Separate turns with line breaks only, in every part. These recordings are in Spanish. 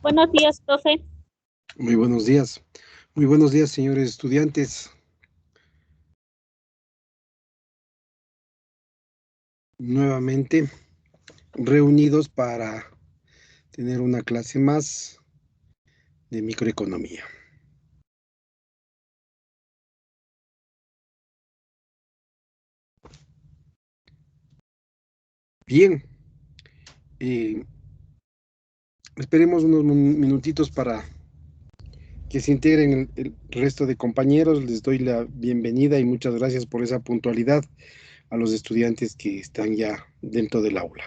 Buenos días, profe.
Muy buenos días. Muy buenos días, señores estudiantes. Nuevamente reunidos para tener una clase más de microeconomía. Bien, eh, esperemos unos minutitos para que se integren el resto de compañeros. Les doy la bienvenida y muchas gracias por esa puntualidad a los estudiantes que están ya dentro del aula.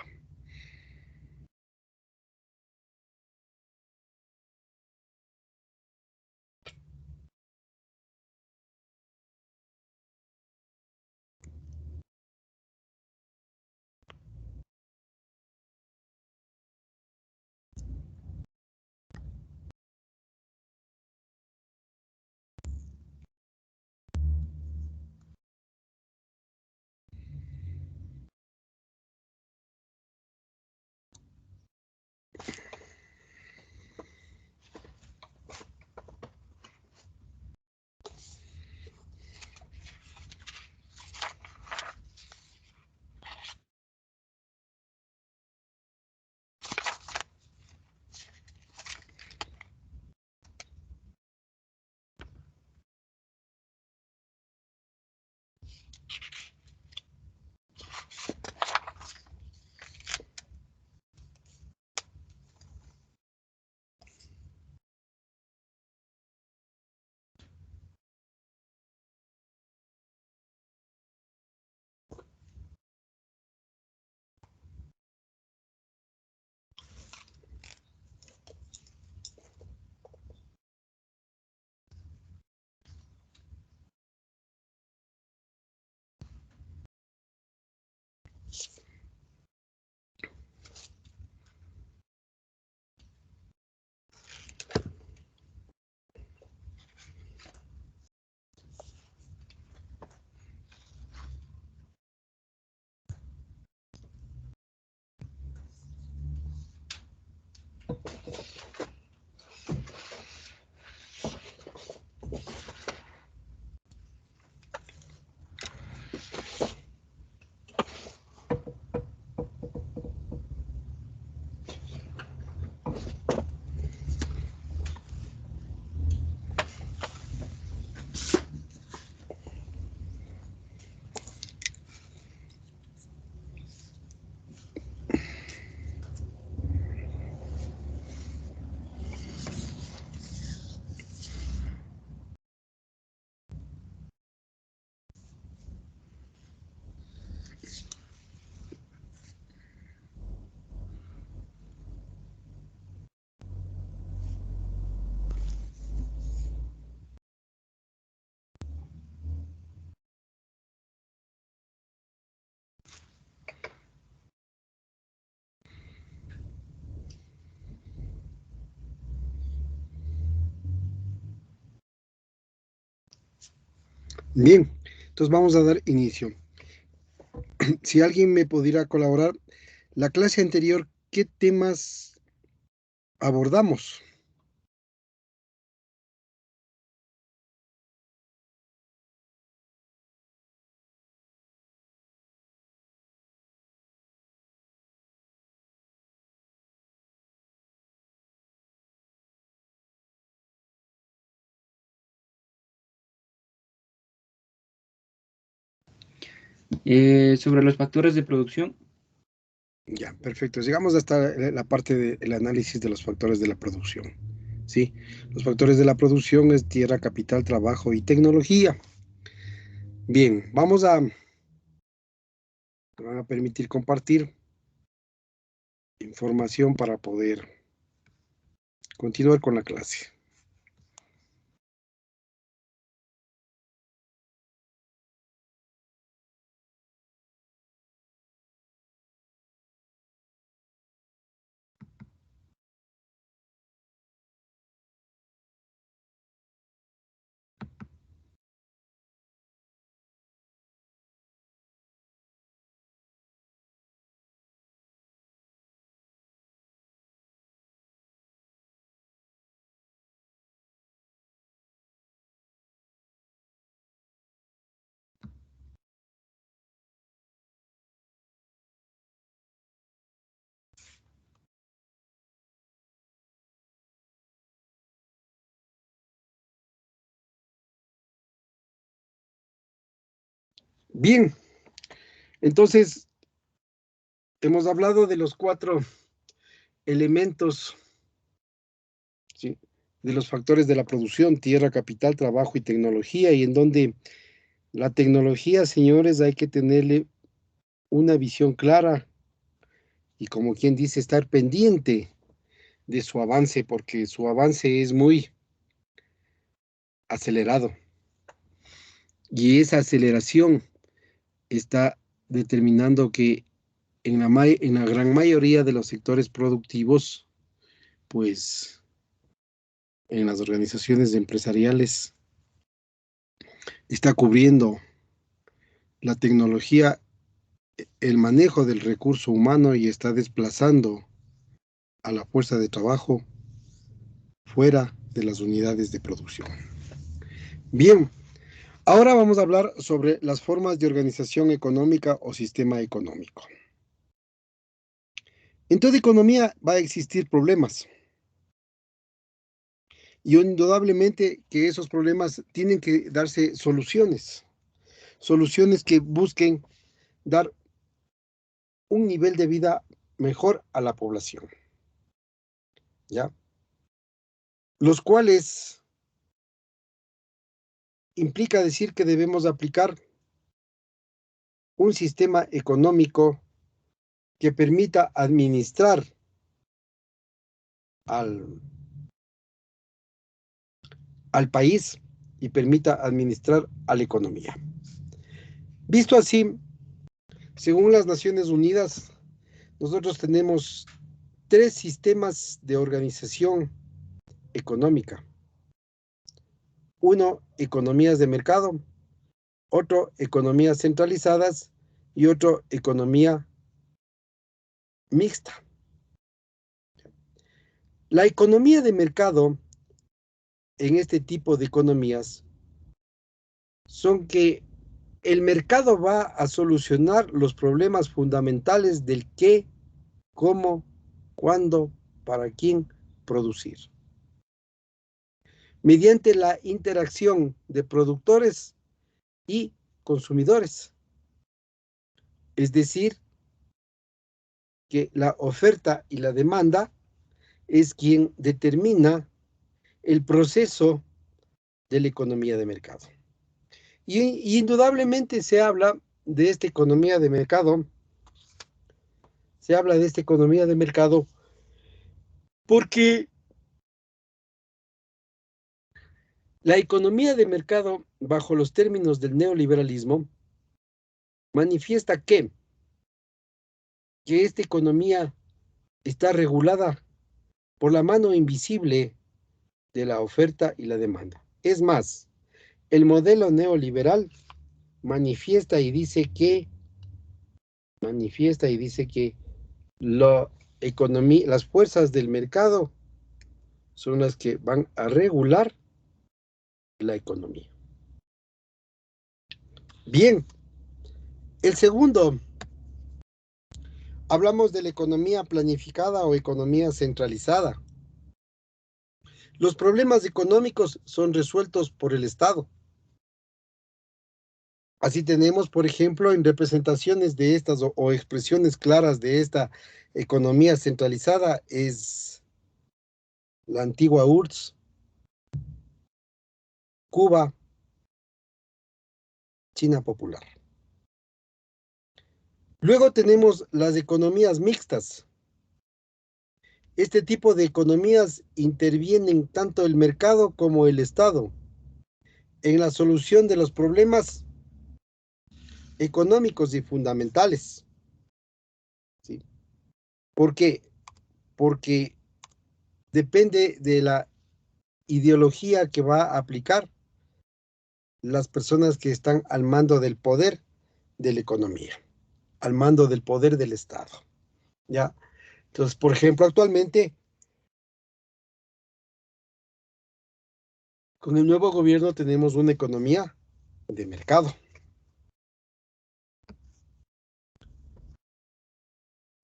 Bien, entonces vamos a dar inicio. Si alguien me pudiera colaborar, la clase anterior, ¿qué temas abordamos?
Sobre los factores de producción.
Ya, perfecto. Llegamos hasta la parte del análisis de los factores de la producción. Sí, los factores de la producción es tierra, capital, trabajo y tecnología. Bien, me van a permitir compartir información para poder continuar con la clase. Bien, entonces hemos hablado de los 4 elementos, ¿sí?, de los factores de la producción: tierra, capital, trabajo y tecnología, y en donde la tecnología, señores, hay que tenerle una visión clara y, como quien dice, estar pendiente de su avance, porque su avance es muy acelerado y esa aceleración está determinando que en la gran mayoría de los sectores productivos, pues en las organizaciones empresariales, está cubriendo la tecnología el manejo del recurso humano y está desplazando a la fuerza de trabajo fuera de las unidades de producción. Bien, ahora vamos a hablar sobre las formas de organización económica o sistema económico. En toda economía va a existir problemas y indudablemente que esos problemas tienen que darse soluciones, soluciones que busquen dar un nivel de vida mejor a la población, ¿ya? Los cuales implica decir que debemos aplicar un sistema económico que permita administrar al, al país y permita administrar a la economía. Visto así, según las Naciones Unidas, nosotros tenemos 3 sistemas de organización económica. Uno, economías de mercado; otro, economías centralizadas; y otro, economía mixta. La economía de mercado en este tipo de economías son que el mercado va a solucionar los problemas fundamentales del qué, cómo, cuándo, para quién producir, mediante la interacción de productores y consumidores. Es decir, que la oferta y la demanda es quien determina el proceso de la economía de mercado. Y indudablemente se habla de esta economía de mercado, porque la economía de mercado, bajo los términos del neoliberalismo, manifiesta que esta economía está regulada por la mano invisible de la oferta y la demanda. Es más, el modelo neoliberal manifiesta y dice que las fuerzas del mercado son las que van a regular la economía. Bien, el segundo, hablamos de la economía planificada o economía centralizada. Los problemas económicos son resueltos por el Estado. Así tenemos, por ejemplo, en representaciones de estas o expresiones claras de esta economía centralizada es la antigua URSS, Cuba, China popular. Luego tenemos las economías mixtas. Este tipo de economías intervienen tanto el mercado como el Estado en la solución de los problemas económicos y fundamentales, ¿sí? ¿Por qué? Porque depende de la ideología que va a aplicar las personas que están al mando del poder de la economía, al mando del poder del Estado, ¿ya? Entonces, por ejemplo, actualmente, con el nuevo gobierno tenemos una economía de mercado.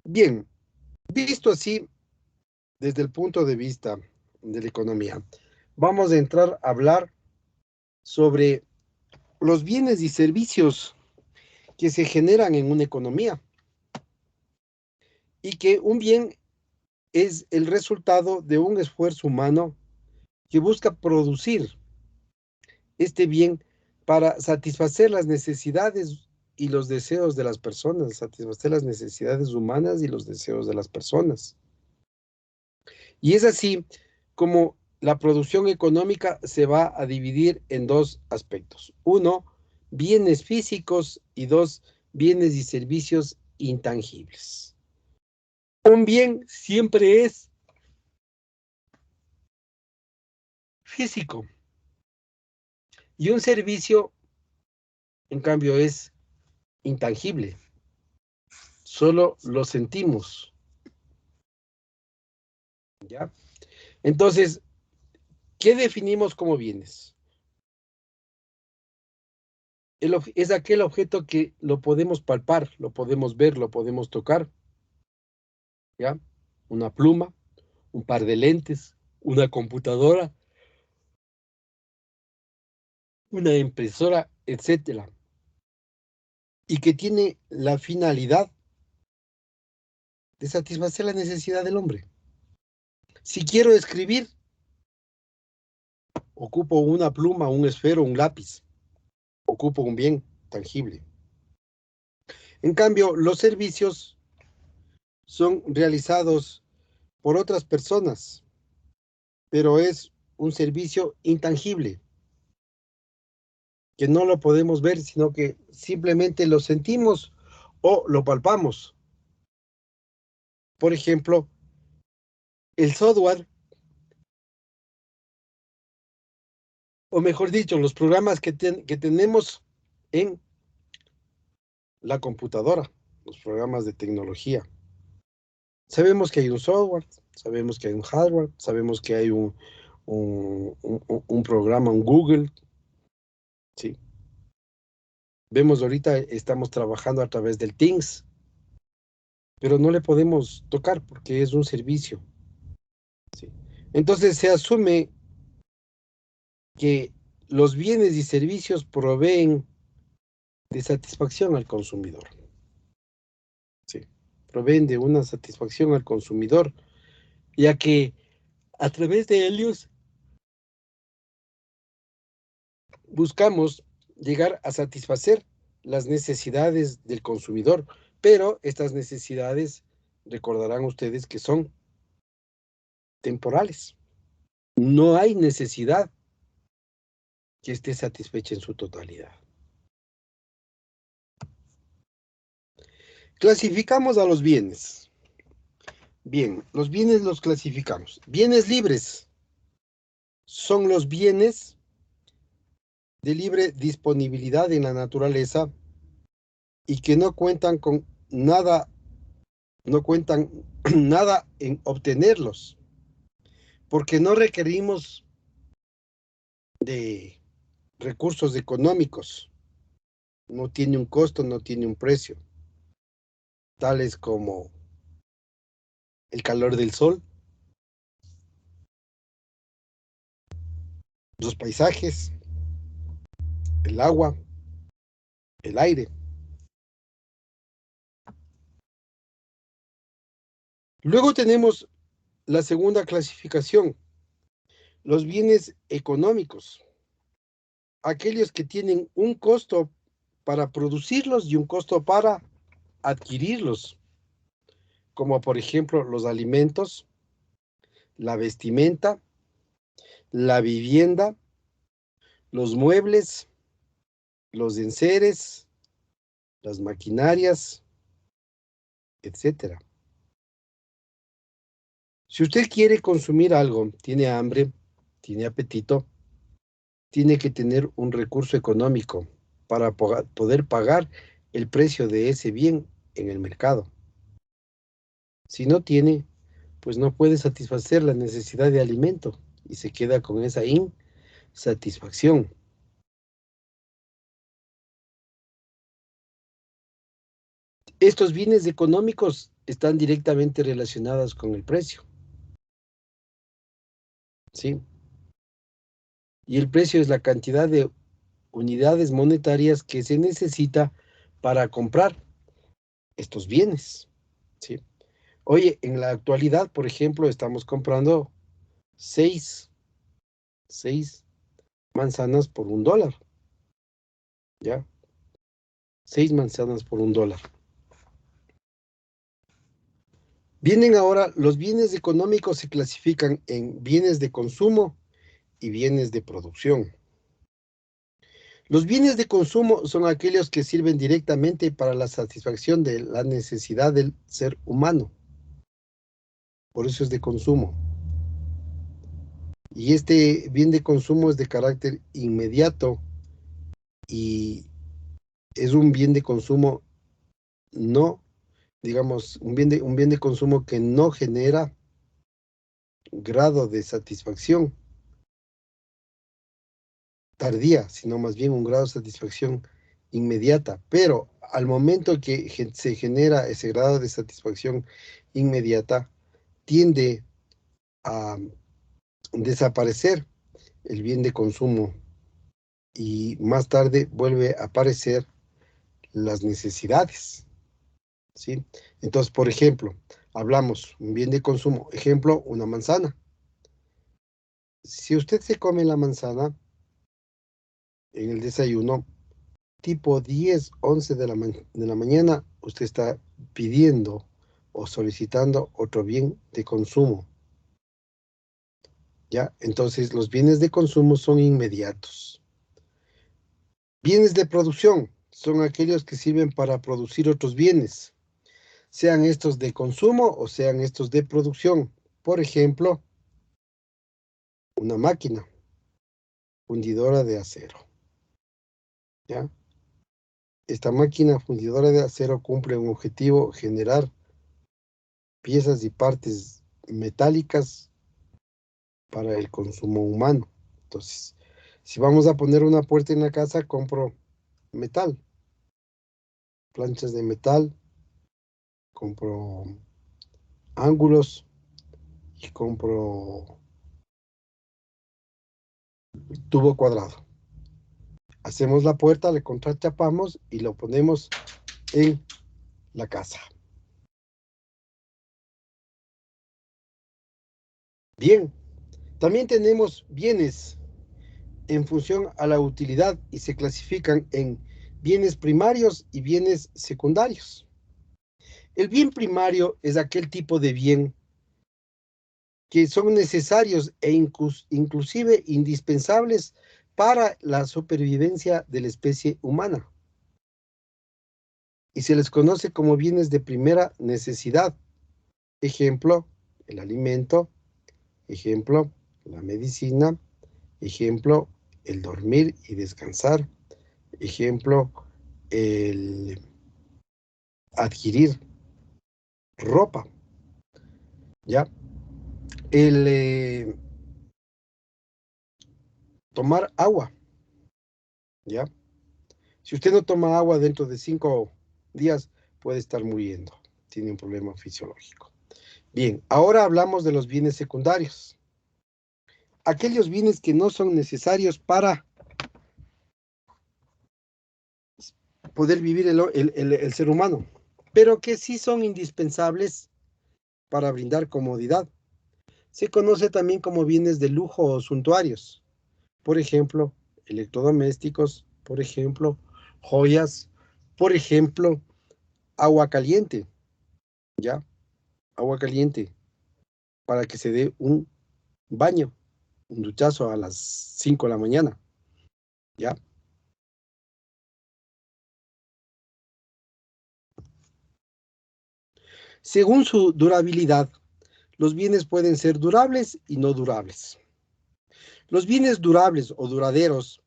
Bien, visto así, desde el punto de vista de la economía, vamos a entrar a hablar sobre los bienes y servicios que se generan en una economía y que un bien es el resultado de un esfuerzo humano que busca producir este bien para satisfacer las necesidades y los deseos de las personas, satisfacer las necesidades humanas y los deseos de las personas. Y es así como la producción económica se va a dividir en dos aspectos. Uno, bienes físicos y dos, bienes y servicios intangibles. Un bien siempre es físico y un servicio, en cambio, es intangible. Solo lo sentimos, ¿ya? Entonces, ¿qué definimos como bienes? Es aquel objeto que lo podemos palpar, lo podemos ver, lo podemos tocar, ¿ya? Una pluma, un par de lentes, una computadora, una impresora, etcétera, y que tiene la finalidad de satisfacer la necesidad del hombre. Si quiero escribir, ocupo una pluma, un esfero, un lápiz, ocupo un bien tangible. En cambio, los servicios son realizados por otras personas, pero es un servicio intangible, que no lo podemos ver, sino que simplemente lo sentimos o lo palpamos. Por ejemplo, el software, o mejor dicho, los programas que tenemos en la computadora, los programas de tecnología. Sabemos que hay un software, sabemos que hay un hardware, sabemos que hay un programa, un Google, ¿sí? Vemos ahorita, estamos trabajando a través del Teams, pero no le podemos tocar porque es un servicio, ¿sí? Entonces se asume que los bienes y servicios proveen de satisfacción al consumidor, ¿sí? Proveen de una satisfacción al consumidor, ya que a través de ellos buscamos llegar a satisfacer las necesidades del consumidor, pero estas necesidades, recordarán ustedes que son temporales. No hay necesidad que esté satisfecha en su totalidad. Clasificamos a los bienes. Bien, los bienes los clasificamos. Bienes libres son los bienes de libre disponibilidad en la naturaleza y que no cuentan con nada, no cuentan nada en obtenerlos, porque no requerimos de recursos económicos. No tiene un costo, no tiene un precio, tales como el calor del sol, los paisajes, el agua, el aire. Luego tenemos la segunda clasificación, los bienes económicos, aquellos que tienen un costo para producirlos y un costo para adquirirlos, como por ejemplo los alimentos, la vestimenta, la vivienda, los muebles, los enseres, las maquinarias, etcétera. Si usted quiere consumir algo, tiene hambre, tiene apetito, tiene que tener un recurso económico para poder pagar el precio de ese bien en el mercado. Si no tiene, pues no puede satisfacer la necesidad de alimento y se queda con esa insatisfacción. Estos bienes económicos están directamente relacionados con el precio, ¿sí? Y el precio es la cantidad de unidades monetarias que se necesita para comprar estos bienes, ¿sí? Oye, en la actualidad, por ejemplo, estamos comprando seis manzanas por $1, ¿ya? 6 manzanas por $1. Vienen ahora, los bienes económicos se clasifican en bienes de consumo y bienes de producción. Los bienes de consumo son aquellos que sirven directamente para la satisfacción de la necesidad del ser humano. Por eso es de consumo. Y este bien de consumo es de carácter inmediato y es un bien de consumo no, digamos, un bien de consumo que no genera grado de satisfacción tardía, sino más bien un grado de satisfacción inmediata. Pero al momento que se genera ese grado de satisfacción inmediata, tiende a desaparecer el bien de consumo y más tarde vuelve a aparecer las necesidades, ¿sí? Entonces, por ejemplo, hablamos un bien de consumo, ejemplo, una manzana. Si usted se come la manzana en el desayuno, tipo 10, 11 de la mañana, usted está pidiendo o solicitando otro bien de consumo, ¿ya? Entonces, los bienes de consumo son inmediatos. Bienes de producción son aquellos que sirven para producir otros bienes, sean estos de consumo o sean estos de producción. Por ejemplo, una máquina fundidora de acero, ¿ya? Esta máquina fundidora de acero cumple un objetivo: generar piezas y partes metálicas para el consumo humano. Entonces, si vamos a poner una puerta en la casa, compro metal, planchas de metal, compro ángulos y compro tubo cuadrado. Hacemos la puerta, le contrachapamos y lo ponemos en la casa. Bien, también tenemos bienes en función a la utilidad y se clasifican en bienes primarios y bienes secundarios. El bien primario es aquel tipo de bien que son necesarios e inclusive indispensables para la supervivencia de la especie humana. Y se les conoce como bienes de primera necesidad. Ejemplo, el alimento, ejemplo, la medicina, ejemplo, el dormir y descansar, ejemplo, el adquirir ropa, ¿ya? El tomar agua, ¿ya? Si usted no toma agua dentro de 5 días, puede estar muriendo. Tiene un problema fisiológico. Bien, ahora hablamos de los bienes secundarios. Aquellos bienes que no son necesarios para poder vivir el ser humano, pero que sí son indispensables para brindar comodidad. Se conoce también como bienes de lujo o suntuarios. Por ejemplo, electrodomésticos, por ejemplo, joyas, por ejemplo, agua caliente, ¿ya? Agua caliente para que se dé un baño, un duchazo a las 5 de la mañana, ¿ya? Según su durabilidad, los bienes pueden ser durables y no durables. Los bienes durables o duraderos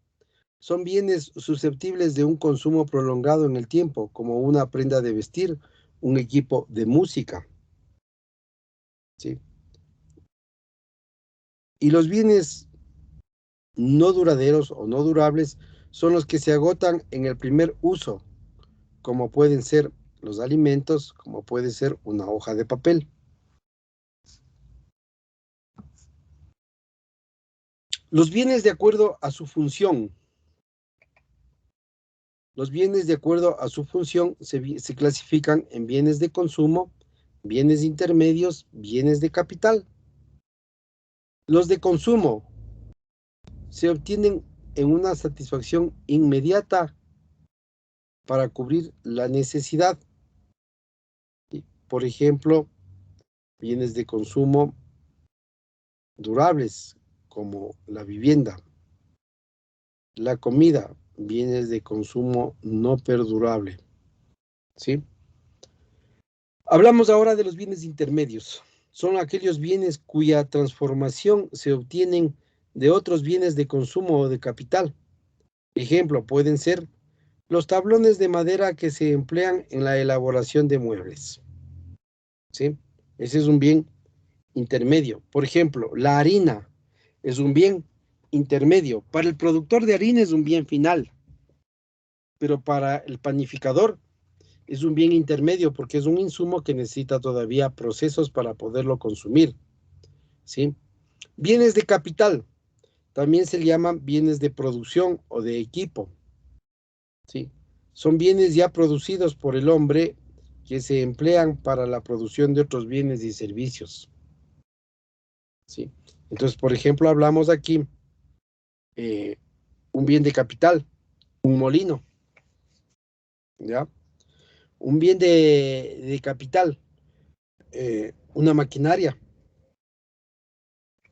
son bienes susceptibles de un consumo prolongado en el tiempo, como una prenda de vestir, un equipo de música, ¿sí? Y los bienes no duraderos o no durables son los que se agotan en el primer uso, como pueden ser los alimentos, como puede ser una hoja de papel. Los bienes de acuerdo a su función. Los bienes, de acuerdo a su función, se clasifican en bienes de consumo, bienes intermedios, bienes de capital. Los de consumo se obtienen en una satisfacción inmediata para cubrir la necesidad. Por ejemplo, bienes de consumo durables, como la vivienda. La comida, bienes de consumo no perdurable. ¿Sí? Hablamos ahora de los bienes intermedios. Son aquellos bienes cuya transformación se obtienen de otros bienes de consumo o de capital. Ejemplo, pueden ser los tablones de madera que se emplean en la elaboración de muebles. ¿Sí? Ese es un bien intermedio. Por ejemplo, la harina es un bien intermedio. Para el productor de harina es un bien final, pero para el panificador es un bien intermedio porque es un insumo que necesita todavía procesos para poderlo consumir. ¿Sí? Bienes de capital también se llaman bienes de producción o de equipo. ¿Sí? Son bienes ya producidos por el hombre que se emplean para la producción de otros bienes y servicios. ¿Sí? Entonces, por ejemplo, hablamos aquí un bien de capital, un molino, ¿ya? Un bien de capital, una maquinaria,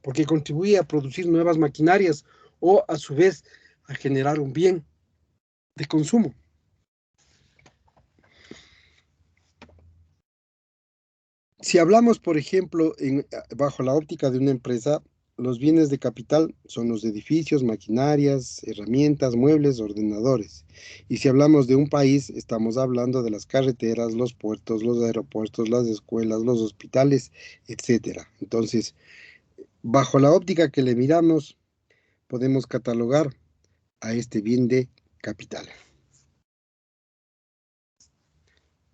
porque contribuye a producir nuevas maquinarias o a su vez a generar un bien de consumo. Si hablamos, por ejemplo, bajo la óptica de una empresa, los bienes de capital son los edificios, maquinarias, herramientas, muebles, ordenadores. Y si hablamos de un país, estamos hablando de las carreteras, los puertos, los aeropuertos, las escuelas, los hospitales, etcétera. Entonces, bajo la óptica que le miramos, podemos catalogar a este bien de capital.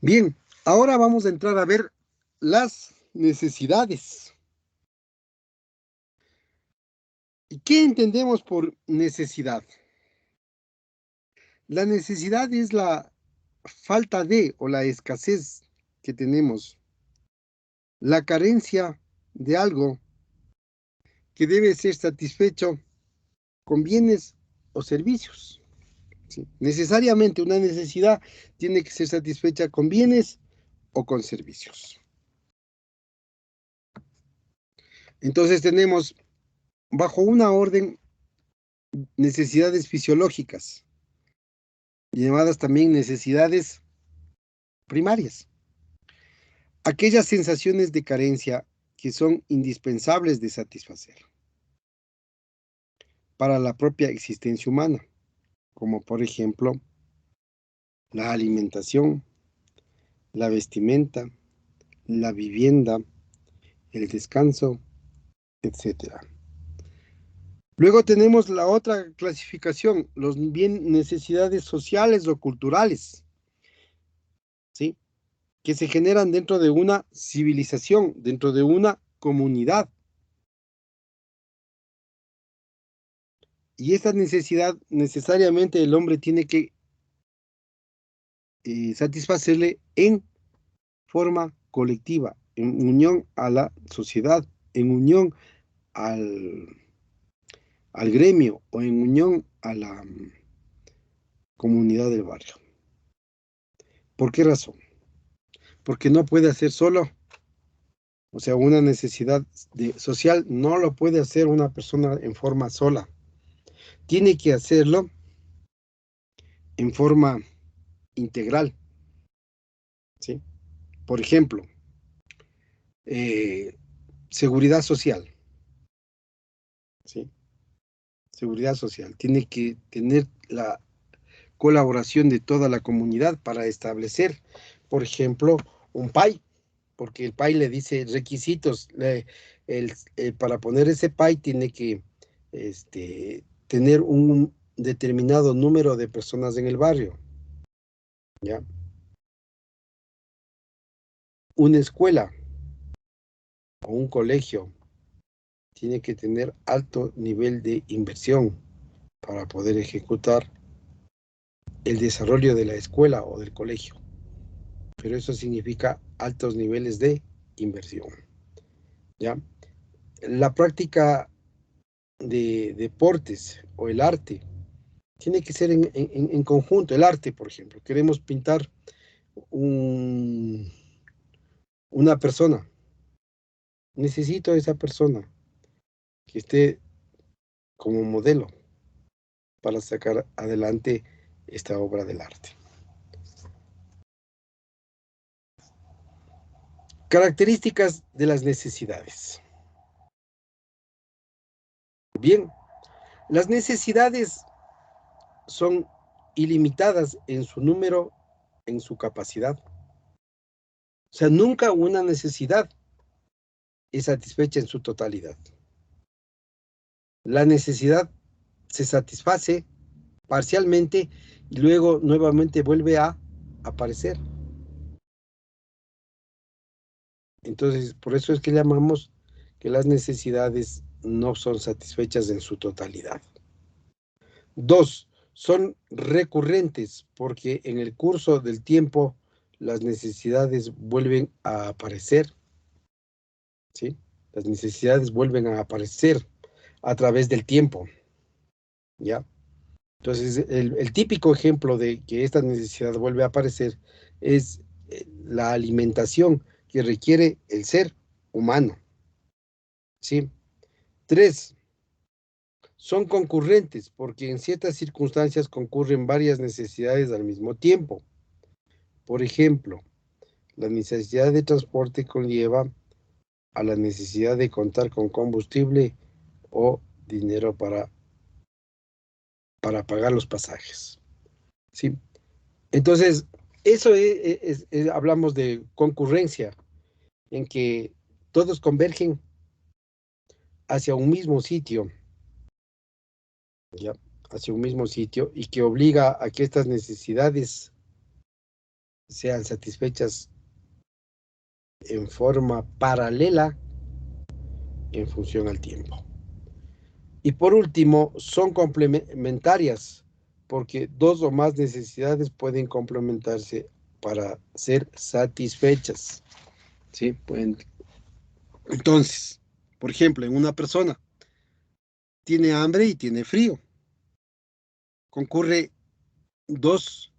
Bien, ahora vamos a entrar a ver las necesidades. ¿Y qué entendemos por necesidad? La necesidad es la falta de o la escasez que tenemos, la carencia de algo que debe ser satisfecho con bienes o servicios. ¿Sí? Necesariamente una necesidad tiene que ser satisfecha con bienes o con servicios. Entonces tenemos bajo una orden necesidades fisiológicas, llamadas también necesidades primarias. Aquellas sensaciones de carencia que son indispensables de satisfacer para la propia existencia humana, como por ejemplo la alimentación, la vestimenta, la vivienda, el descanso, etcétera. Luego tenemos la otra clasificación, los bien necesidades sociales o culturales, ¿sí? Que se generan dentro de una civilización, dentro de una comunidad. Y esta necesidad necesariamente el hombre tiene que satisfacerle en forma colectiva, en unión a la sociedad, en unión al, al gremio o en unión a la comunidad del barrio. ¿Por qué razón? Porque no puede hacer solo, o sea, una necesidad social no lo puede hacer una persona en forma sola. Tiene que hacerlo en forma integral, ¿sí? Por ejemplo, eh, seguridad social, ¿sí? Seguridad social. Tiene que tener la colaboración de toda la comunidad para establecer, por ejemplo, un PAI, porque el PAI le dice requisitos. Para poner ese PAI tiene que tener un determinado número de personas en el barrio, ¿ya? Una escuela o un colegio tiene que tener alto nivel de inversión para poder ejecutar el desarrollo de la escuela o del colegio, pero eso significa altos niveles de inversión, ¿ya? La práctica de deportes o el arte tiene que ser en conjunto. El arte, por ejemplo, queremos pintar una persona. Necesito a esa persona que esté como modelo para sacar adelante esta obra del arte. Características de las necesidades. Bien, las necesidades son ilimitadas en su número, en su capacidad. O sea, nunca una necesidad es satisfecha en su totalidad. La necesidad se satisface parcialmente y luego nuevamente vuelve a aparecer. Entonces, por eso es que llamamos que las necesidades no son satisfechas en su totalidad. 2, son recurrentes porque en el curso del tiempo las necesidades vuelven a aparecer, ¿sí? Las necesidades vuelven a aparecer a través del tiempo, ¿ya? Entonces, el típico ejemplo de que esta necesidad vuelve a aparecer es la alimentación que requiere el ser humano, ¿sí? 3, son concurrentes porque en ciertas circunstancias concurren varias necesidades al mismo tiempo. Por ejemplo, la necesidad de transporte conlleva a la necesidad de contar con combustible o dinero para pagar los pasajes, ¿sí? Entonces, eso hablamos de concurrencia, en que todos convergen hacia un mismo sitio, ¿ya? Hacia un mismo sitio y que obliga a que estas necesidades sean satisfechas en forma paralela en función al tiempo. Y por último, son complementarias porque dos o más necesidades pueden complementarse para ser satisfechas, ¿sí? Entonces, por ejemplo, en una persona tiene hambre y tiene frío. Concurre dos,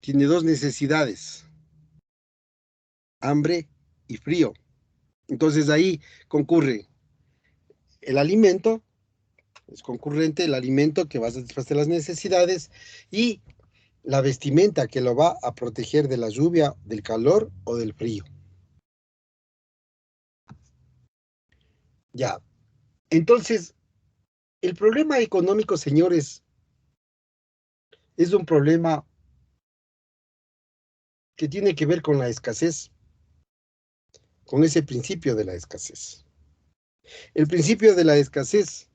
tiene dos necesidades, hambre y frío. Entonces ahí concurre el alimento, es concurrente el alimento que va a satisfacer las necesidades y la vestimenta que lo va a proteger de la lluvia, del calor o del frío. Ya. Entonces, el problema económico, señores, es un problema que tiene que ver con la escasez, con ese principio de la escasez. El principio de la escasez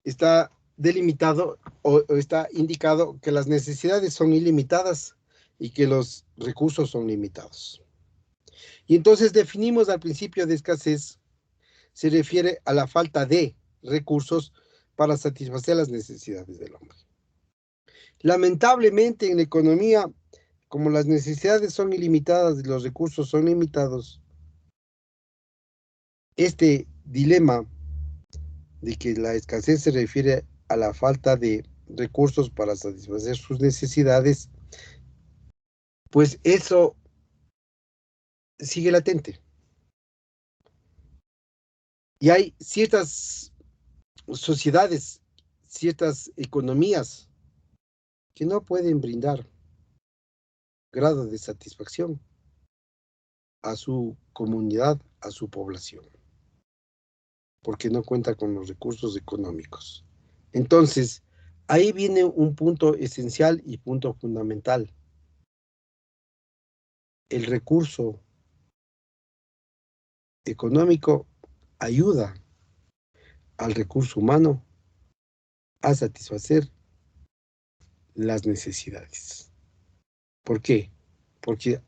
está delimitado o está indicado que las necesidades son ilimitadas y que los recursos son limitados. Y entonces definimos al principio de escasez, se refiere a la falta de recursos para satisfacer las necesidades del hombre. Lamentablemente en la economía, como las necesidades son ilimitadas y los recursos son limitados, este dilema de que la escasez se refiere a la falta de recursos para satisfacer sus necesidades, pues eso sigue latente. Y hay ciertas sociedades, ciertas economías que no pueden brindar grado de satisfacción a su comunidad, a su población, porque no cuenta con los recursos económicos. Entonces, ahí viene un punto esencial y punto fundamental. El recurso económico ayuda al recurso humano a satisfacer las necesidades. ¿Por qué? Porque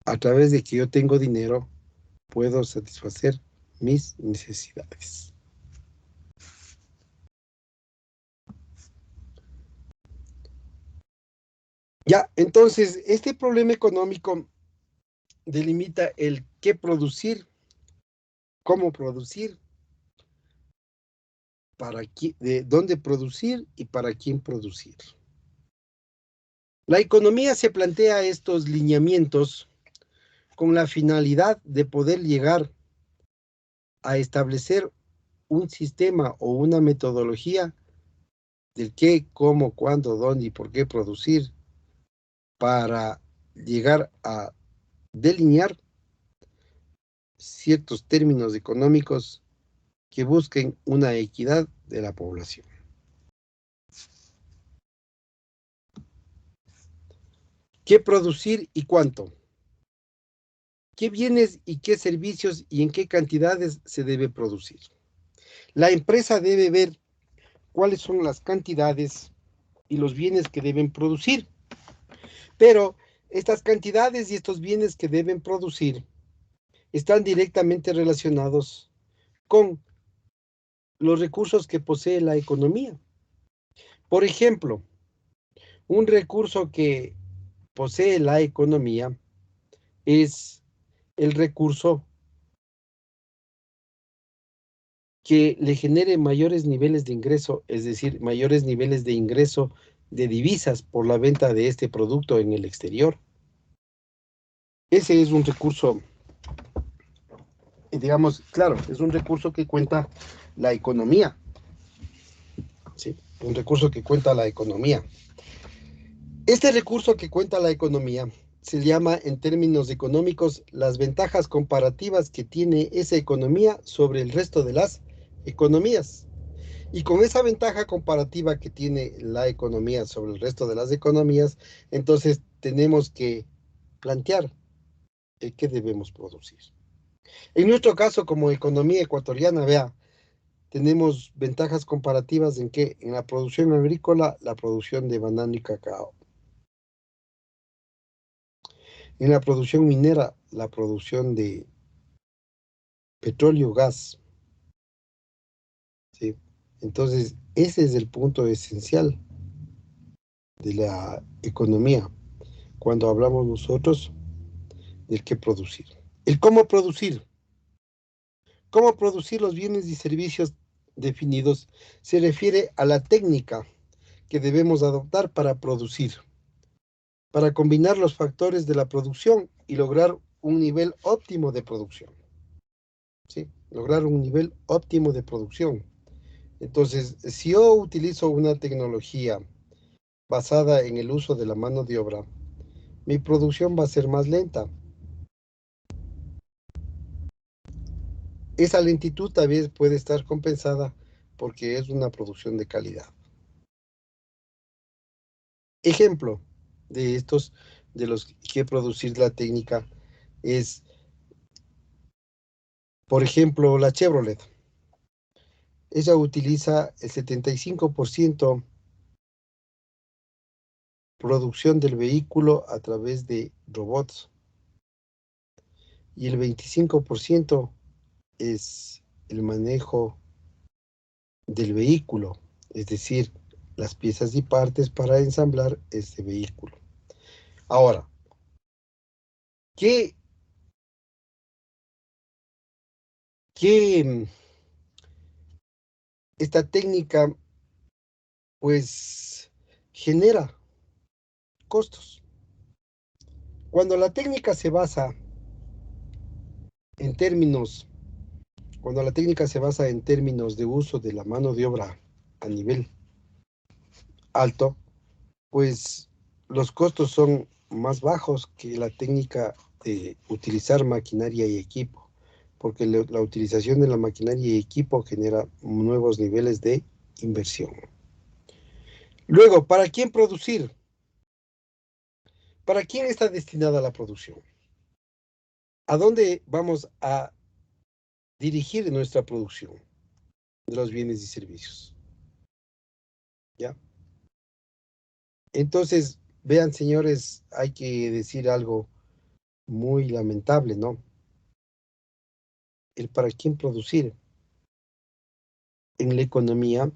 a través de que yo tengo dinero, puedo satisfacer mis necesidades. Ya, entonces, este problema económico delimita el qué producir, cómo producir, de dónde producir y para quién producir. La economía se plantea estos lineamientos con la finalidad de poder llegar a establecer un sistema o una metodología del qué, cómo, cuándo, dónde y por qué producir para llegar a delinear ciertos términos económicos que busquen una equidad de la población. ¿Qué producir y cuánto? ¿Qué bienes y qué servicios y en qué cantidades se debe producir? La empresa debe ver cuáles son las cantidades y los bienes que deben producir, pero estas cantidades y estos bienes que deben producir están directamente relacionados con los recursos que posee la economía. Por ejemplo, un recurso que posee la economía es el recurso que le genere mayores niveles de ingreso, es decir, mayores niveles de ingreso de divisas por la venta de este producto en el exterior. Ese es un recurso, digamos, claro, es un recurso que cuenta la economía, ¿sí? Un recurso que cuenta la economía. Este recurso que cuenta la economía se llama en términos económicos las ventajas comparativas que tiene esa economía sobre el resto de las economías. Y con esa ventaja comparativa que tiene la economía sobre el resto de las economías, entonces tenemos que plantear el qué debemos producir. En nuestro caso, como economía ecuatoriana, vea, tenemos ventajas comparativas en que en la producción agrícola, la producción de banano y cacao. En la producción minera, la producción de petróleo, gas, ¿sí? Entonces, ese es el punto esencial de la economía cuando hablamos nosotros del qué producir. El cómo producir. Cómo producir los bienes y servicios definidos se refiere a la técnica que debemos adoptar para producir, para combinar los factores de la producción y lograr un nivel óptimo de producción. ¿Sí? Lograr un nivel óptimo de producción. Entonces, si yo utilizo una tecnología basada en el uso de la mano de obra, mi producción va a ser más lenta. Esa lentitud también puede estar compensada porque es una producción de calidad. Ejemplo de estos, de los que producir la técnica, es, por ejemplo, la Chevrolet. Ella utiliza el 75% producción del vehículo a través de robots y el 25% es el manejo del vehículo, es decir, las piezas y partes para ensamblar este vehículo. Ahora, ¿qué, qué esta técnica pues genera costos? Cuando la técnica se basa en términos, cuando la técnica se basa en términos de uso de la mano de obra a nivel alto, pues los costos son más bajos que la técnica de utilizar maquinaria y equipo, porque la utilización de la maquinaria y equipo genera nuevos niveles de inversión. Luego, ¿para quién producir? ¿Para quién está destinada la producción? ¿A dónde vamos a dirigir nuestra producción de los bienes y servicios? ¿Ya? Entonces, vean, señores, hay que decir algo muy lamentable, ¿no? El para quién producir. En la economía,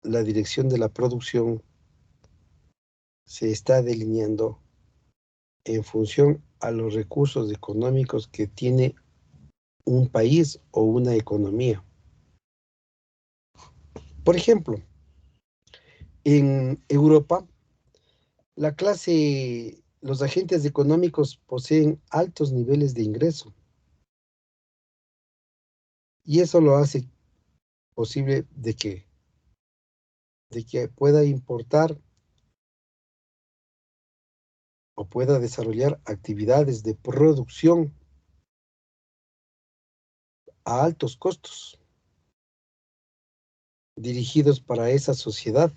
la dirección de la producción se está delineando en función a los recursos económicos que tiene un país o una economía. Por ejemplo, en Europa, los agentes económicos poseen altos niveles de ingreso y eso lo hace posible de que pueda importar o pueda desarrollar actividades de producción a altos costos dirigidos para esa sociedad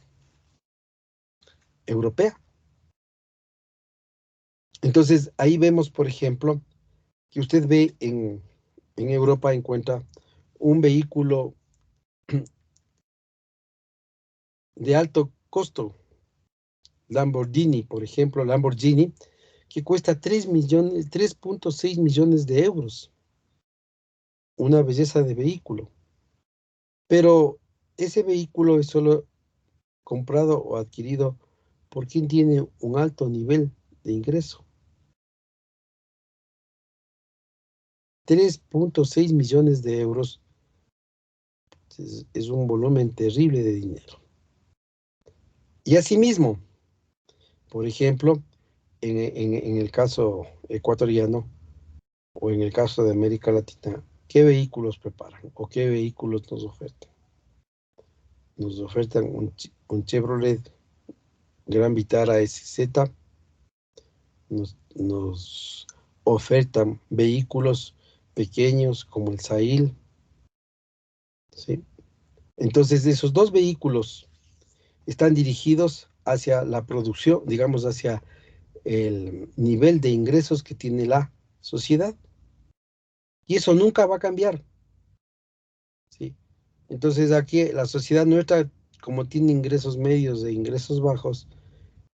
europea. Entonces, ahí vemos, por ejemplo, que usted ve en Europa encuentra un vehículo de alto costo, Lamborghini, por ejemplo, Lamborghini, que cuesta 3.6 millones de euros, una belleza de vehículo. Pero ese vehículo es solo comprado o adquirido por quien tiene un alto nivel de ingreso. 3.6 millones de euros es un volumen terrible de dinero. Y asimismo, por ejemplo, en el caso ecuatoriano o en el caso de América Latina, ¿qué vehículos preparan o qué vehículos nos ofertan? Nos ofertan un Chevrolet Gran Vitara SZ, nos ofertan vehículos pequeños como el Sail, ¿sí? Entonces, esos dos vehículos están dirigidos hacia la producción, digamos, hacia el nivel de ingresos que tiene la sociedad. Y eso nunca va a cambiar, ¿sí? Entonces, aquí la sociedad nuestra, como tiene ingresos medios e ingresos bajos,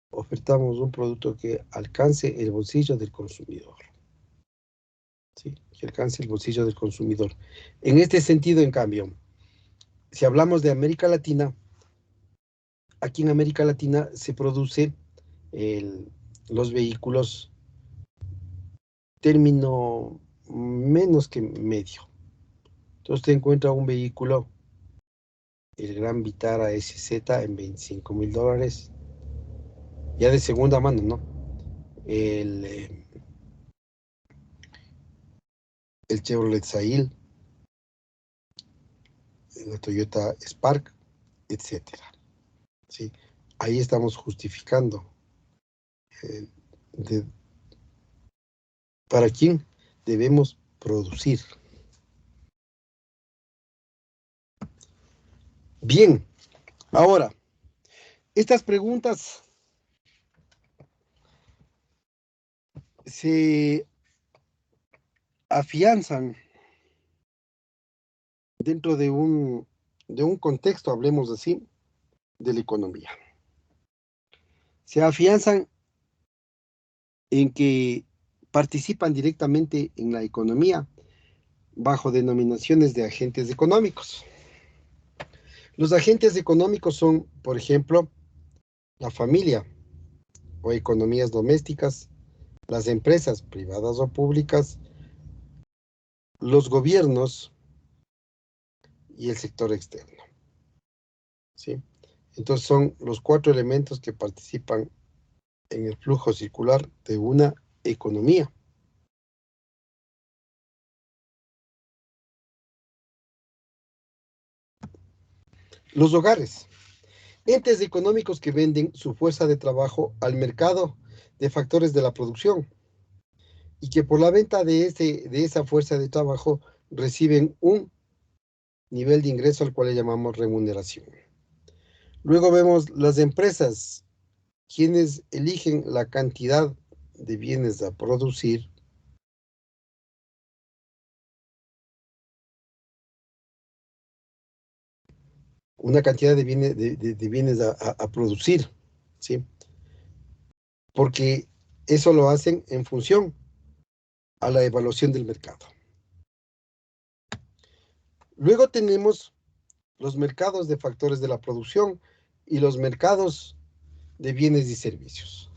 ofertamos un producto que alcance el bolsillo del consumidor, ¿sí? Que alcance el bolsillo del consumidor. En este sentido, en cambio, si hablamos de América Latina, aquí en América Latina se produce los vehículos término menos que medio. Entonces te encuentra un vehículo, el Gran Vitara SZ en $25,000, ya de segunda mano, ¿no? El Chevrolet Sail, la Toyota Spark, etcétera, ¿sí? Ahí estamos justificando eh, de, para quién debemos producir. Bien, ahora, estas preguntas se afianzan dentro de un contexto, hablemos así, de la economía. Se afianzan en que participan directamente en la economía bajo denominaciones de agentes económicos. Los agentes económicos son, por ejemplo, la familia o economías domésticas, las empresas privadas o públicas, los gobiernos y el sector externo, ¿sí? Entonces son los 4 elementos que participan en el flujo circular de una economía. Los hogares, entes económicos que venden su fuerza de trabajo al mercado de factores de la producción y que por la venta de esa fuerza de trabajo reciben un nivel de ingreso al cual le llamamos remuneración. Luego vemos las empresas, quienes eligen la cantidad de bienes a producir, una cantidad de bienes a producir, ¿sí? Porque eso lo hacen en función a la evaluación del mercado. Luego tenemos los mercados de factores de la producción y los mercados de bienes y servicios.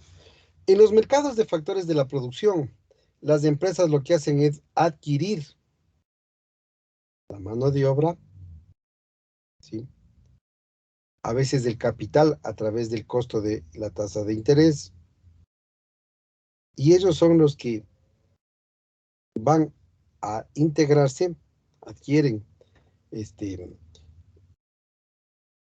En los mercados de factores de la producción, las empresas lo que hacen es adquirir la mano de obra, ¿sí? A veces del capital a través del costo de la tasa de interés, y ellos son los que van a integrarse, adquieren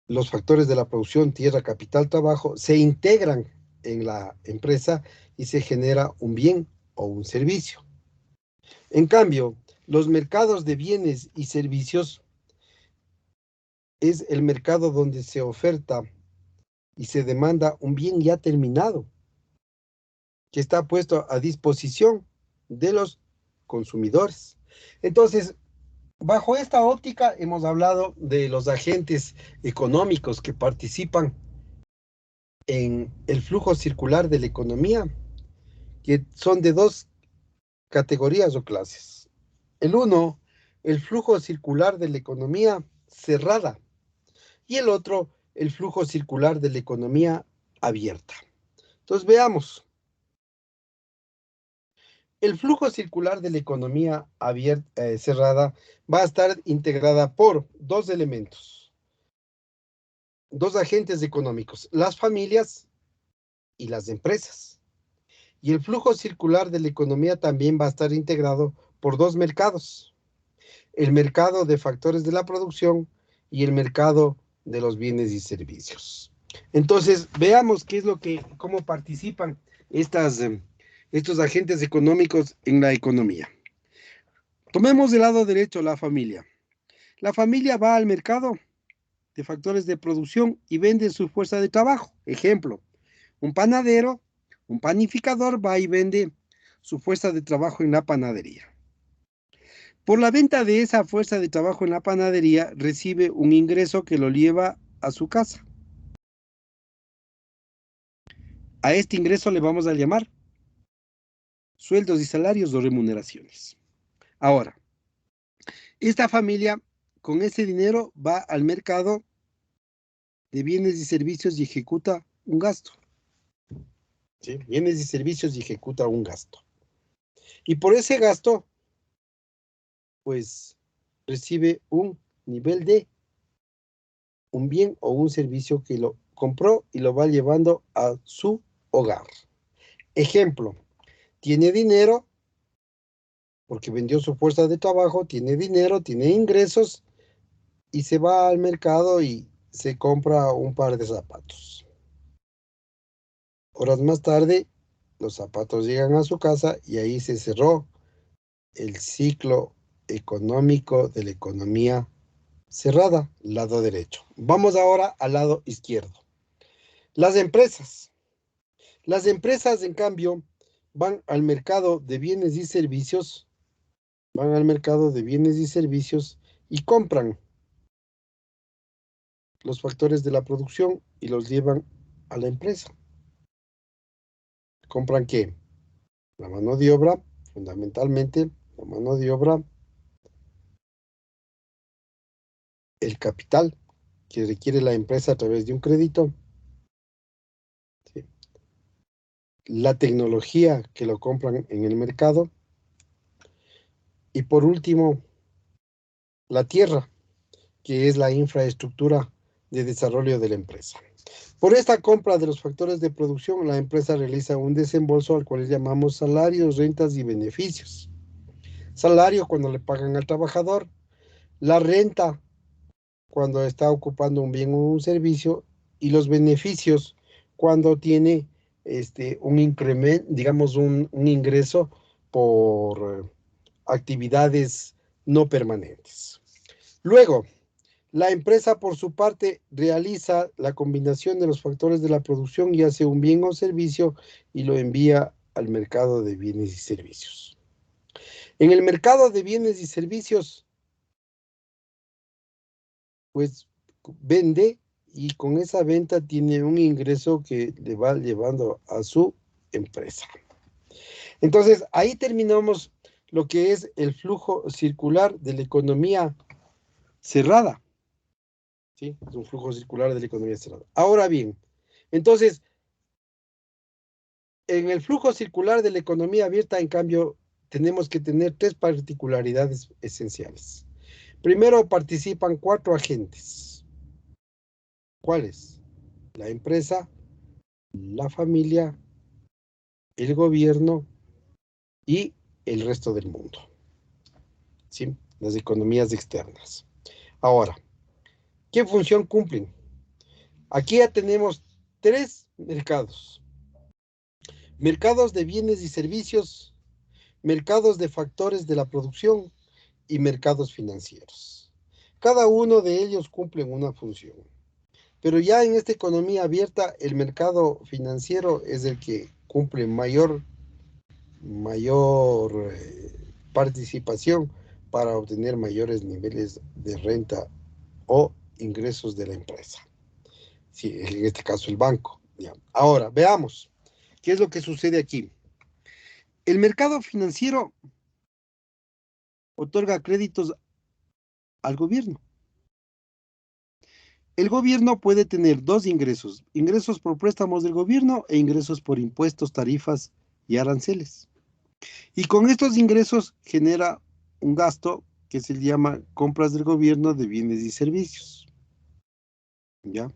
los factores de la producción, tierra, capital, trabajo, se integran en la empresa y se genera un bien o un servicio. En cambio, los mercados de bienes y servicios es el mercado donde se oferta y se demanda un bien ya terminado, que está puesto a disposición de los consumidores. Entonces, bajo esta óptica hemos hablado de los agentes económicos que participan en el flujo circular de la economía, que son de dos categorías o clases. El uno, el flujo circular de la economía cerrada, y el otro, el flujo circular de la economía abierta. Entonces veamos. El flujo circular de la economía abierta, cerrada va a estar integrada por dos elementos, dos agentes económicos, las familias y las empresas. Y el flujo circular de la economía también va a estar integrado por dos mercados, el mercado de factores de la producción y el mercado de los bienes y servicios. Entonces, veamos qué es cómo participan estos agentes económicos en la economía. Tomemos del lado derecho la familia. La familia va al mercado de factores de producción y vende su fuerza de trabajo. Ejemplo, un panadero, un panificador va y vende su fuerza de trabajo en la panadería. Por la venta de esa fuerza de trabajo en la panadería, recibe un ingreso que lo lleva a su casa. A este ingreso le vamos a llamar sueldos y salarios o remuneraciones. Ahora, esta familia con ese dinero va al mercado de bienes y servicios y ejecuta un gasto. ¿Sí? Bienes y servicios y ejecuta un gasto. Y por ese gasto, pues, recibe un nivel de un bien o un servicio que lo compró y lo va llevando a su hogar. Ejemplo, tiene dinero porque vendió su fuerza de trabajo, tiene dinero, tiene ingresos y se va al mercado y se compra un par de zapatos. Horas más tarde, los zapatos llegan a su casa y ahí se cerró el ciclo económico de la economía cerrada, lado derecho. Vamos ahora al lado izquierdo. Las empresas. Las empresas, en cambio, van al mercado de bienes y servicios, y compran los factores de la producción y los llevan a la empresa. ¿Compran qué? La mano de obra, fundamentalmente, la mano de obra, el capital que requiere la empresa a través de un crédito, ¿sí? La tecnología que lo compran en el mercado y por último, la tierra, que es la infraestructura de desarrollo de la empresa. Por esta compra de los factores de producción, la empresa realiza un desembolso al cual llamamos salarios, rentas y beneficios. Salario cuando le pagan al trabajador, la renta cuando está ocupando un bien o un servicio y los beneficios cuando tiene un incremento, digamos un ingreso por actividades no permanentes. Luego, la empresa, por su parte, realiza la combinación de los factores de la producción y hace un bien o servicio y lo envía al mercado de bienes y servicios. En el mercado de bienes y servicios, pues vende y con esa venta tiene un ingreso que le va llevando a su empresa. Entonces, ahí terminamos lo que es el flujo circular de la economía cerrada. ¿Sí? Es un flujo circular de la economía cerrada. Ahora bien, entonces, En el flujo circular de la economía abierta, en cambio, tenemos que tener tres particularidades esenciales. Primero, participan 4 agentes. ¿Cuáles? La empresa, la familia, el gobierno y el resto del mundo. ¿Sí? Las economías externas. Ahora, ¿qué función cumplen? Aquí ya tenemos 3 mercados. Mercados de bienes y servicios, mercados de factores de la producción y mercados financieros. Cada uno de ellos cumple una función. Pero ya en esta economía abierta, el mercado financiero es el que cumple mayor participación para obtener mayores niveles de renta o ingresos de la empresa. Sí, en este caso el banco. Ya. Ahora, veamos qué es lo que sucede aquí. El mercado financiero otorga créditos al gobierno. El gobierno puede tener 2 ingresos, ingresos por préstamos del gobierno e ingresos por impuestos, tarifas y aranceles. Y con estos ingresos genera un gasto que se llama compras del gobierno de bienes y servicios. ¿Ya?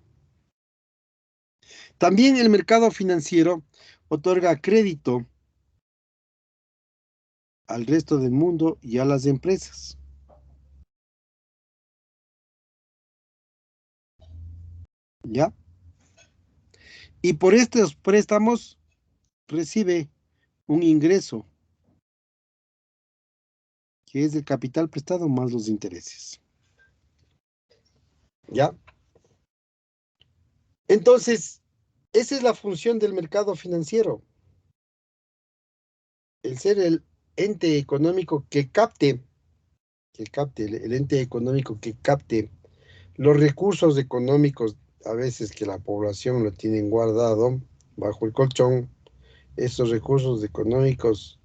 También el mercado financiero otorga crédito al resto del mundo y a las empresas. ¿Ya? Y por estos préstamos recibe un ingreso, que es el capital prestado más los intereses. ¿Ya? Entonces, esa es la función del mercado financiero. El ser el ente económico el ente económico que capte los recursos económicos, a veces que la población lo tienen guardado bajo el colchón, esos recursos económicos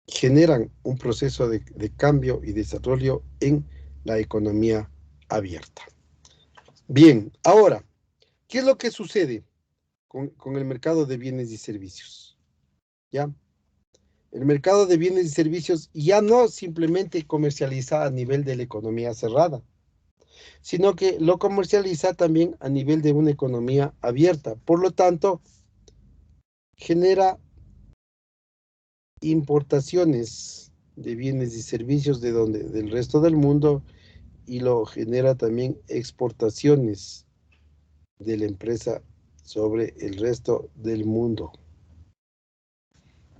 generan un proceso de cambio y desarrollo en la economía abierta. Bien, ahora, ¿qué es lo que sucede con el mercado de bienes y servicios? ¿Ya? El mercado de bienes y servicios ya no simplemente comercializa a nivel de la economía cerrada, sino que lo comercializa también a nivel de una economía abierta. Por lo tanto, genera importaciones de bienes y servicios del resto del mundo y lo genera también exportaciones de la empresa sobre el resto del mundo.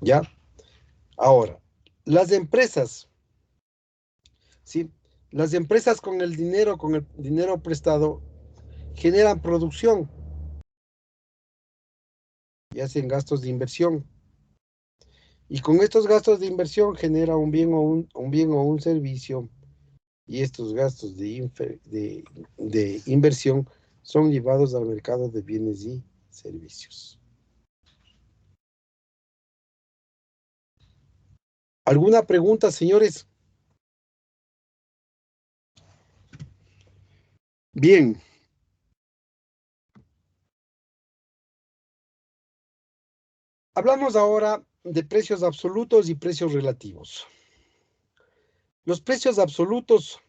¿Ya? Ahora, las empresas, ¿sí? Las empresas con el dinero prestado, generan producción y hacen gastos de inversión. Y con estos gastos de inversión genera un bien o un servicio, y estos gastos de inversión son llevados al mercado de bienes y servicios. ¿Alguna pregunta, señores? Bien. Hablamos ahora de precios absolutos y precios relativos. Los precios absolutos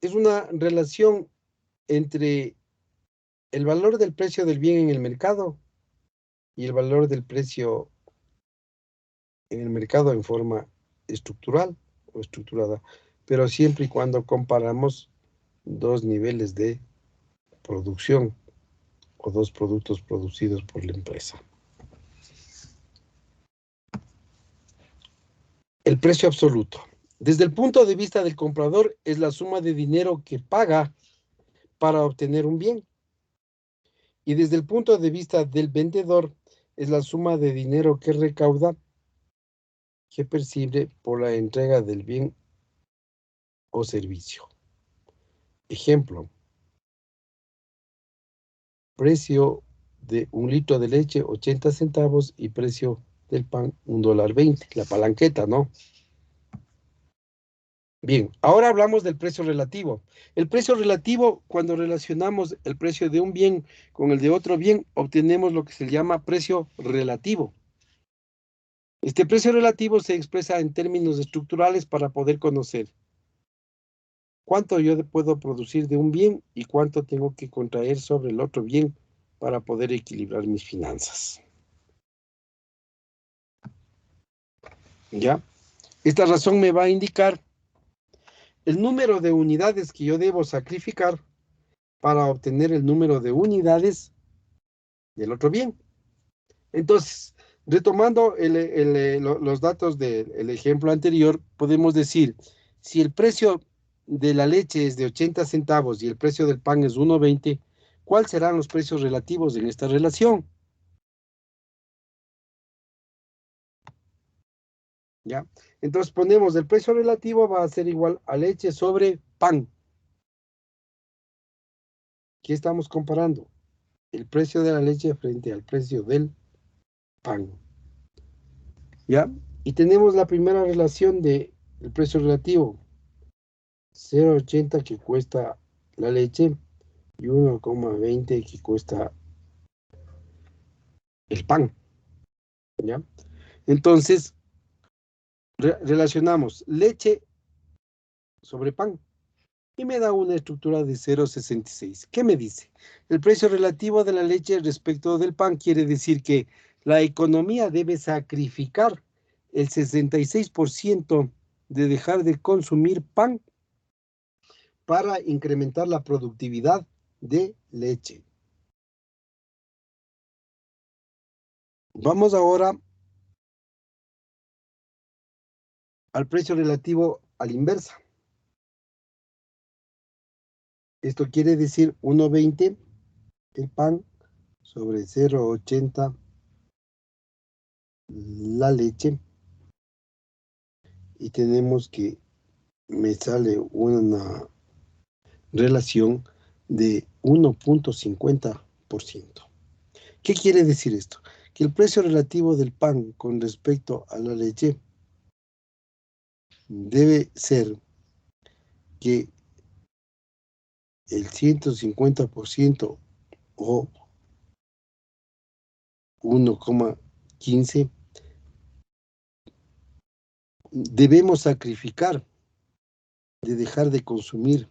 es una relación entre el valor del precio del bien en el mercado y el valor del precio en el mercado en forma estructural o estructurada, pero siempre y cuando comparamos 2 niveles de producción o 2 productos producidos por la empresa. El precio absoluto. Desde el punto de vista del comprador, es la suma de dinero que paga para obtener un bien. Y desde el punto de vista del vendedor, es la suma de dinero que recauda, que percibe por la entrega del bien o servicio. Ejemplo, precio de 1 litro de leche, 80 centavos, y precio del pan, $1.20. La palanqueta, ¿no? Bien, ahora hablamos del precio relativo. El precio relativo, cuando relacionamos el precio de un bien con el de otro bien, obtenemos lo que se llama precio relativo. Este precio relativo se expresa en términos estructurales para poder conocer cuánto yo puedo producir de un bien y cuánto tengo que contraer sobre el otro bien para poder equilibrar mis finanzas. ¿Ya? Esta razón me va a indicar el número de unidades que yo debo sacrificar para obtener el número de unidades del otro bien. Entonces, retomando los datos del ejemplo anterior, podemos decir, si el precio de la leche es de 80 centavos y el precio del pan es 1,20, ¿cuáles serán los precios relativos en esta relación? ¿Ya? Entonces ponemos el precio relativo va a ser igual a leche sobre pan. ¿Qué estamos comparando? El precio de la leche frente al precio del pan. ¿Ya? Y tenemos la primera relación del precio relativo. 0,80 que cuesta la leche y 1,20 que cuesta el pan. ¿Ya? Entonces, relacionamos leche sobre pan y me da una estructura de 0,66. ¿Qué me dice? El precio relativo de la leche respecto del pan quiere decir que la economía debe sacrificar el 66% de dejar de consumir pan para incrementar la productividad de leche. Vamos ahora al precio relativo a la inversa. Esto quiere decir 1,20 el pan sobre 0,80 la leche. Y tenemos que me sale una relación de 1,50%. ¿Qué quiere decir esto? Que el precio relativo del pan con respecto a la leche debe ser que el 150% o 1,15 debemos sacrificar de dejar de consumir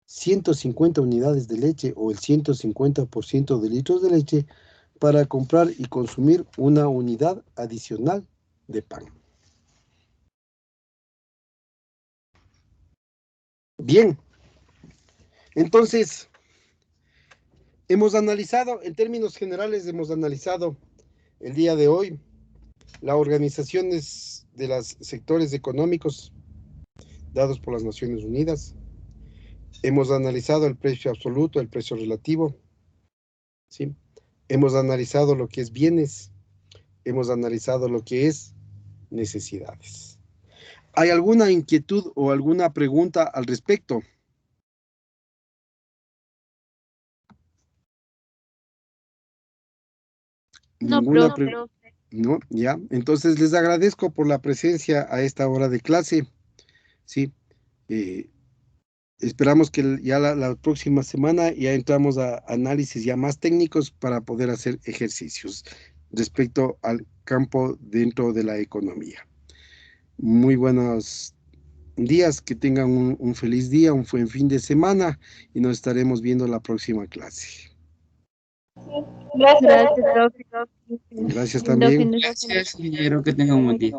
150 unidades de leche o el 150% de litros de leche para comprar y consumir una unidad adicional de pan. Bien, entonces hemos analizado, en términos generales, hemos analizado el día de hoy las organizaciones de los sectores económicos dados por las Naciones Unidas. Hemos analizado el precio absoluto, el precio relativo, ¿sí? Hemos analizado lo que es bienes, hemos analizado lo que es necesidades. ¿Hay alguna inquietud o alguna pregunta al respecto?
No,
Ninguna
profe.
pregunta. No, ya. Entonces les agradezco por la presencia a esta hora de clase. Sí. Eh, esperamos que ya la próxima semana ya entramos a análisis ya más técnicos para poder hacer ejercicios respecto al campo dentro de la economía. Muy buenos días, que tengan un feliz día, un buen fin de semana y nos estaremos viendo la próxima clase.
Gracias, profe.
Gracias
Lindo
también.
fin de
Gracias, ingeniero, que tenga un buen día.